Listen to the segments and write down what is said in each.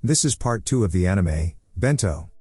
This is part 2 of the anime, Bento.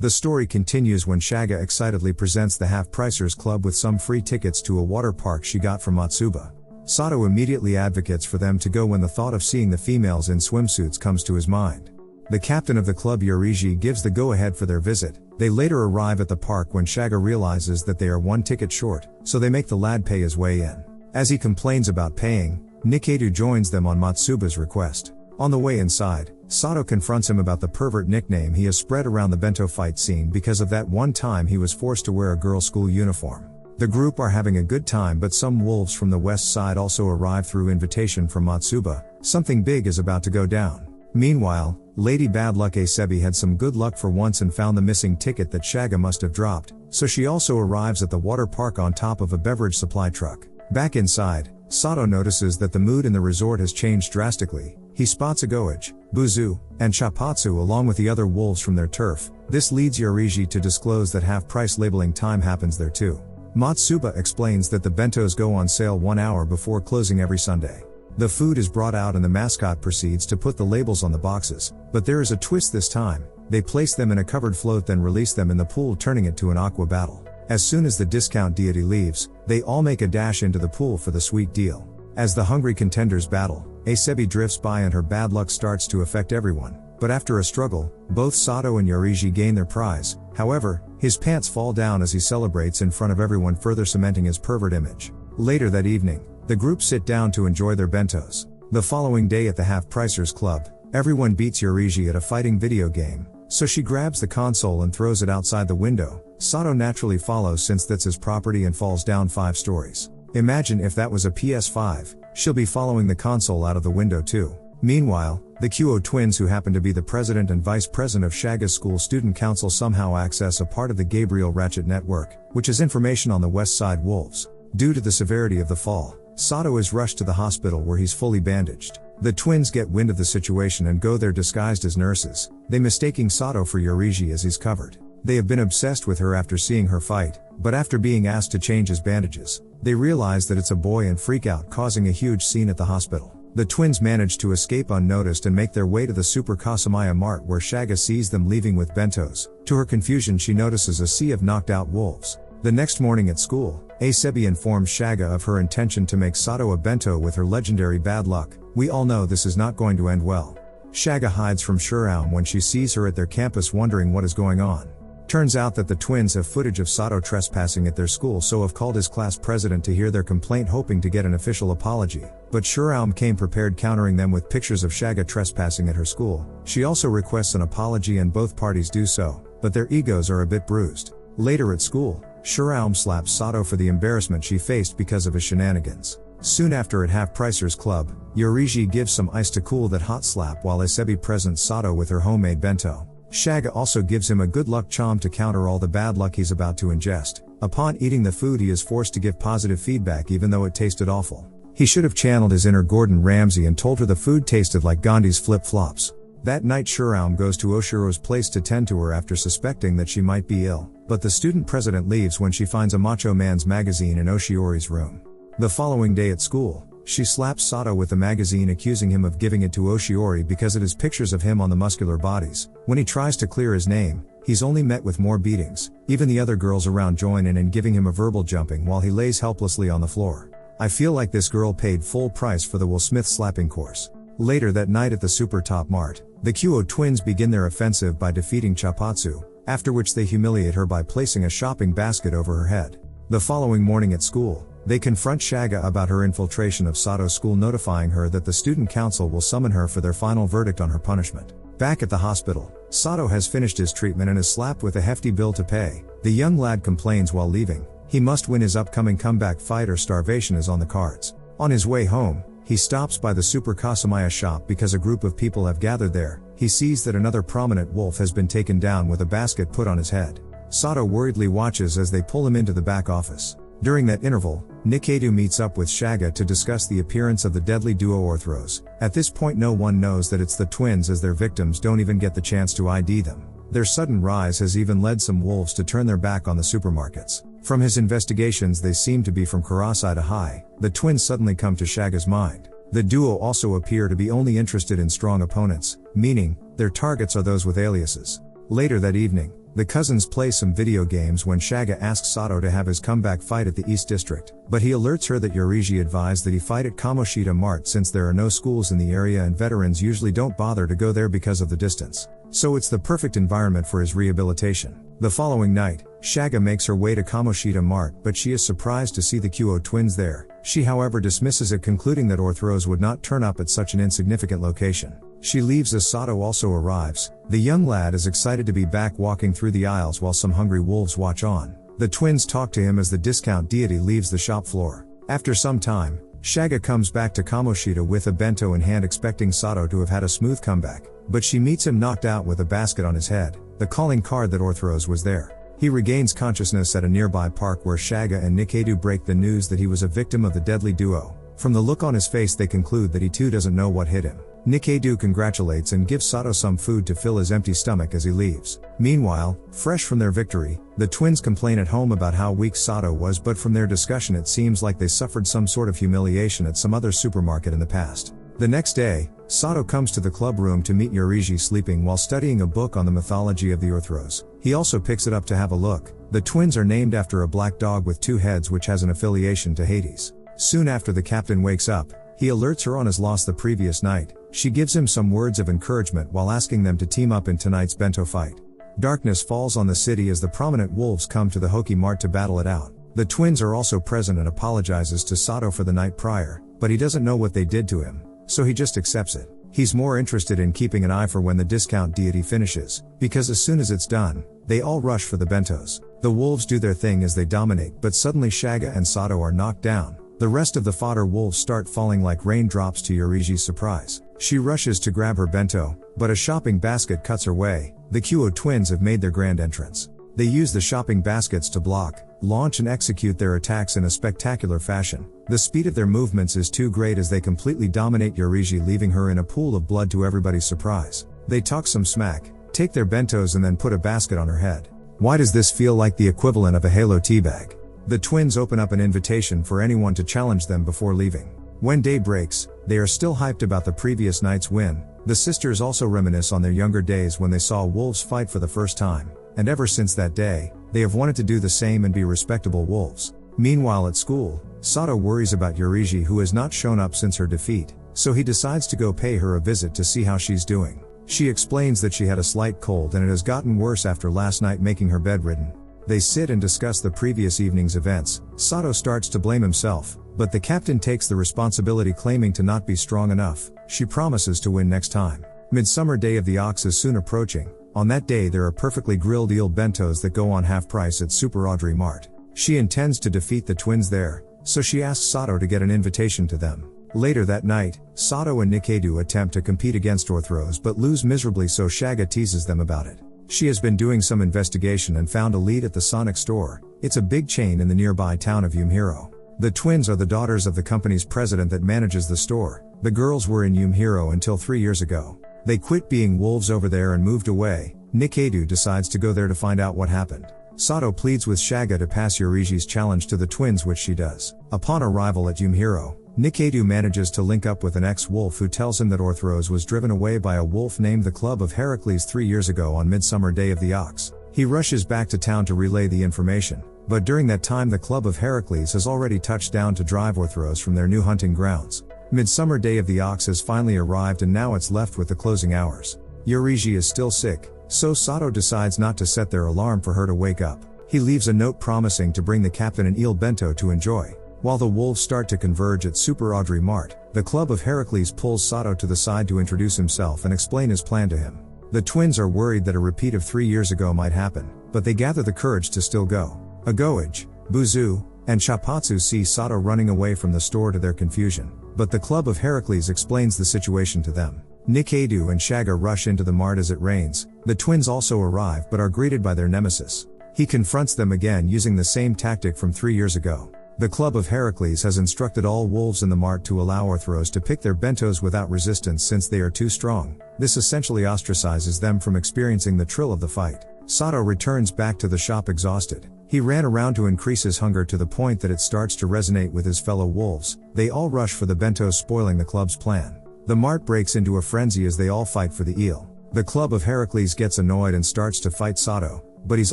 The story continues when Shaga excitedly presents the Half-Pricers Club with some free tickets to a water park she got from Matsuba. Sato immediately advocates for them to go when the thought of seeing the females in swimsuits comes to his mind. The captain of the club, Yoriji, gives the go-ahead for their visit. They later arrive at the park when Shaga realizes that they are one ticket short, so they make the lad pay his way in. As he complains about paying, Niketu joins them on Matsuba's request. On the way inside, Sato confronts him about the pervert nickname he has spread around the bento fight scene because of that one time he was forced to wear a girls' school uniform. The group are having a good time, but some wolves from the west side also arrive through invitation from Matsuba. Something big is about to go down. Meanwhile, Lady Bad Luck Asebi had some good luck for once and found the missing ticket that Shaga must have dropped, so she also arrives at the water park on top of a beverage supply truck. Back inside, Sato notices that the mood in the resort has changed drastically. He spots Agoage, Buzu, and Chapatsu along with the other wolves from their turf. This leads Yoriji to disclose that half-price labeling time happens there too. Matsuba explains that the bentos go on sale 1 hour before closing every Sunday. The food is brought out and the mascot proceeds to put the labels on the boxes, but there is a twist this time. They place them in a covered float, then release them in the pool, turning it to an aqua battle. As soon as the discount deity leaves, they all make a dash into the pool for the sweet deal. As the hungry contenders battle, Asebi drifts by and her bad luck starts to affect everyone, but after a struggle, both Sato and Yoriji gain their prize. However, his pants fall down as he celebrates in front of everyone, further cementing his pervert image. Later that evening, the group sit down to enjoy their bentos. The following day at the Half-Pricers Club, everyone beats Yoriji at a fighting video game, so she grabs the console and throws it outside the window. Sato naturally follows since that's his property and falls down 5 stories. Imagine if that was a PS5, she'll be following the console out of the window too. Meanwhile, the Kuo twins, who happen to be the president and vice president of Shaga's school student council, somehow access a part of the Gabriel Ratchet network, which is information on the West Side Wolves. Due to the severity of the fall, Sato is rushed to the hospital where he's fully bandaged. The twins get wind of the situation and go there disguised as nurses, they mistaking Sato for Yoriji as he's covered. They have been obsessed with her after seeing her fight, but after being asked to change his bandages, they realize that it's a boy and freak out, causing a huge scene at the hospital. The twins manage to escape unnoticed and make their way to the Super Kasumaya Mart, where Shaga sees them leaving with bentos. To her confusion, she notices a sea of knocked out wolves. The next morning at school, Asebi informs Shaga of her intention to make Sato a bento with her legendary bad luck. We all know this is not going to end well. Shaga hides from Shuraum when she sees her at their campus, wondering what is going on. Turns out that the twins have footage of Sato trespassing at their school, so have called his class president to hear their complaint, hoping to get an official apology. But Shuraum came prepared, countering them with pictures of Shaga trespassing at her school. She also requests an apology and both parties do so, but their egos are a bit bruised. Later at school, Shuraum slaps Sato for the embarrassment she faced because of his shenanigans. Soon after at Half-Pricers Club, Yoriji gives some ice to cool that hot slap while Asebi presents Sato with her homemade bento. Shaga also gives him a good luck charm to counter all the bad luck he's about to ingest. Upon eating the food, he is forced to give positive feedback even though it tasted awful. He should have channeled his inner Gordon Ramsay and told her the food tasted like Gandhi's flip-flops. That night, Shuraum goes to Oshiro's place to tend to her after suspecting that she might be ill, but the student president leaves when she finds a Macho Man's magazine in Oshiori's room. The following day at school, she slaps Sato with the magazine, accusing him of giving it to Oshiori because it has pictures of him on the muscular bodies. When he tries to clear his name, he's only met with more beatings. Even the other girls around join in giving him a verbal jumping while he lays helplessly on the floor. I feel like this girl paid full price for the Will Smith slapping course. Later that night at the Super Top Mart, the Kuo twins begin their offensive by defeating Chapatsu, after which they humiliate her by placing a shopping basket over her head. The following morning at school, they confront Shaga about her infiltration of Sato's school, notifying her that the student council will summon her for their final verdict on her punishment. Back at the hospital, Sato has finished his treatment and is slapped with a hefty bill to pay. The young lad complains while leaving. He must win his upcoming comeback fight or starvation is on the cards. On his way home, he stops by the Super Kasumaya shop because a group of people have gathered there. He sees that another prominent wolf has been taken down with a basket put on his head. Sato worriedly watches as they pull him into the back office. During that interval, Niketu meets up with Shaga to discuss the appearance of the deadly duo Orthros. At this point, no one knows that it's the twins, as their victims don't even get the chance to ID them. Their sudden rise has even led some wolves to turn their back on the supermarkets. From his investigations, they seem to be from Kurasai High. The twins suddenly come to Shaga's mind. The duo also appear to be only interested in strong opponents, meaning, their targets are those with aliases. Later that evening, the cousins play some video games when Shaga asks Sato to have his comeback fight at the East District, but he alerts her that Yoriji advised that he fight at Kamoshita Mart since there are no schools in the area and veterans usually don't bother to go there because of the distance. So it's the perfect environment for his rehabilitation. The following night, Shaga makes her way to Kamoshita Mart, but she is surprised to see the Kuo twins there. She however dismisses it, concluding that Orthros would not turn up at such an insignificant location. She leaves as Sato also arrives. The young lad is excited to be back, walking through the aisles while some hungry wolves watch on. The twins talk to him as the discount deity leaves the shop floor. After some time, Shaga comes back to Kamoshita with a bento in hand, expecting Sato to have had a smooth comeback, but she meets him knocked out with a basket on his head, the calling card that Orthros was there. He regains consciousness at a nearby park where Shaga and Nikedu break the news that he was a victim of the deadly duo. From the look on his face they conclude that he too doesn't know what hit him. Nikedu congratulates and gives Sato some food to fill his empty stomach as he leaves. Meanwhile, fresh from their victory, the twins complain at home about how weak Sato was, but from their discussion it seems like they suffered some sort of humiliation at some other supermarket in the past. The next day, Sato comes to the club room to meet Yoriji sleeping while studying a book on the mythology of the Orthros. He also picks it up to have a look. The twins are named after a black dog with two heads which has an affiliation to Hades. Soon after the captain wakes up, he alerts her on his loss the previous night. She gives him some words of encouragement while asking them to team up in tonight's bento fight. Darkness falls on the city as the prominent wolves come to the Hoki Mart to battle it out. The twins are also present and apologizes to Sato for the night prior, but he doesn't know what they did to him, so he just accepts it. He's more interested in keeping an eye for when the discount deity finishes, because as soon as it's done, they all rush for the bentos. The wolves do their thing as they dominate, but suddenly Shaga and Sato are knocked down. The rest of the fodder wolves start falling like raindrops to Yoriji's surprise. She rushes to grab her bento, but a shopping basket cuts her way. The Kuo twins have made their grand entrance. They use the shopping baskets to block, launch and execute their attacks in a spectacular fashion. The speed of their movements is too great as they completely dominate Yoriji, leaving her in a pool of blood to everybody's surprise. They talk some smack, take their bentos and then put a basket on her head. Why does this feel like the equivalent of a Halo teabag? The twins open up an invitation for anyone to challenge them before leaving. When day breaks, they are still hyped about the previous night's win. The sisters also reminisce on their younger days when they saw wolves fight for the first time, and ever since that day, they have wanted to do the same and be respectable wolves. Meanwhile at school, Sato worries about Yoriji, who has not shown up since her defeat, so he decides to go pay her a visit to see how she's doing. She explains that she had a slight cold and it has gotten worse after last night making her bedridden. They sit and discuss the previous evening's events. Sato starts to blame himself, but the captain takes the responsibility, claiming to not be strong enough. She promises to win next time. Midsummer Day of the Ox is soon approaching. On that day there are perfectly grilled eel bentos that go on half price at Super Audrey Mart. She intends to defeat the twins there, so she asks Sato to get an invitation to them. Later that night, Sato and Nikedu attempt to compete against Orthros but lose miserably, so Shaga teases them about it. She has been doing some investigation and found a lead at the Sonic store. It's a big chain in the nearby town of Yumhiro. The twins are the daughters of the company's president that manages the store. The girls were in Yumhiro until 3 years ago. They quit being wolves over there and moved away. Nikedu decides to go there to find out what happened. Sato pleads with Shaga to pass Yoriji's challenge to the twins, which she does. Upon arrival at Yumhiro, Nikedu manages to link up with an ex-wolf who tells him that Orthros was driven away by a wolf named the Club of Heracles 3 years ago on Midsummer Day of the Ox. He rushes back to town to relay the information, but during that time the Club of Heracles has already touched down to drive Orthros from their new hunting grounds. Midsummer Day of the Ox has finally arrived and now it's left with the closing hours. Yoriji is still sick, so Sato decides not to set their alarm for her to wake up. He leaves a note promising to bring the captain an eel bento to enjoy. While the wolves start to converge at Super Audrey Mart, the Club of Heracles pulls Sato to the side to introduce himself and explain his plan to him. The twins are worried that a repeat of 3 years ago might happen, but they gather the courage to still go. Agoage, Buzu, and Shapatsu see Sato running away from the store to their confusion, but the Club of Heracles explains the situation to them. Nikedu and Shaga rush into the mart as it rains. The twins also arrive but are greeted by their nemesis. He confronts them again using the same tactic from 3 years ago. The Club of Heracles has instructed all wolves in the mart to allow Orthros to pick their bentos without resistance since they are too strong. This essentially ostracizes them from experiencing the thrill of the fight. Sato returns back to the shop exhausted. He ran around to increase his hunger to the point that it starts to resonate with his fellow wolves. They all rush for the bento, spoiling the club's plan. The mart breaks into a frenzy as they all fight for the eel. The club of Heracles gets annoyed and starts to fight Sato, but he's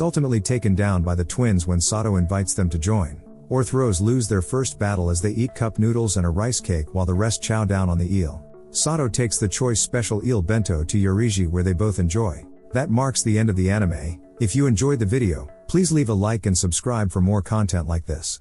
ultimately taken down by the twins when Sato invites them to join. Orthros lose their first battle as they eat cup noodles and a rice cake while the rest chow down on the eel. Sato takes the choice special eel bento to Yoriji, where they both enjoy. That marks the end of the anime. If you enjoyed the video, please leave a like and subscribe for more content like this.